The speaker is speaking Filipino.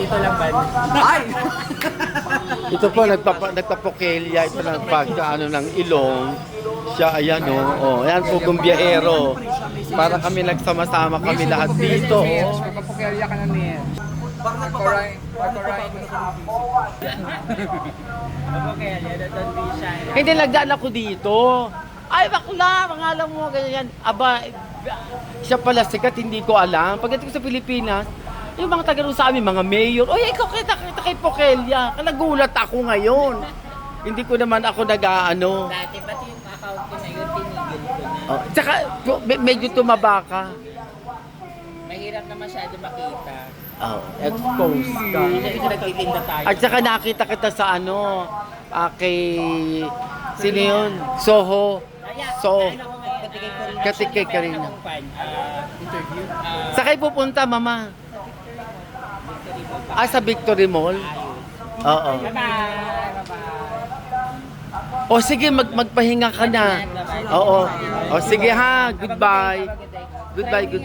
dito lang ba? Ay! Ito po, nagpapokelya. Ito nagpagkaano ng ilong. Siya, ayan o. Oh. Ayan po, bumbiyahero. Para kami nagsama-sama kami lahat dito. Magpapakelya ka na niya. Okay, don't be shy. Hindi, nagdaan ako dito. Ay, bakla, pangalan mo, ganyan. Aba, siya pala sikat, hindi ko alam. Pagdating ko sa Pilipinas, yung mga taga rin sa amin, mga mayor, oy, ikaw kita kay Pokelya. Nagulat ako ngayon. Hindi ko naman ako nag-ano. Dati, ba't yung account ko na yun, tinigil ko na. Oh, tsaka, medyo tumaba ka. Mahirap na masyado makita. Oh, exposed ka. Kasi nagtitinda tayo. At saka nakita kita sa ano, kay, sino yun? Soho. So, katikay ka rin. Interview. Sa kayo pupunta, mama? Sa Victory Mall? Oo. Bye-bye. O sige, magpahinga ka na. Oo. O sige ha, goodbye. Goodbye, goodbye.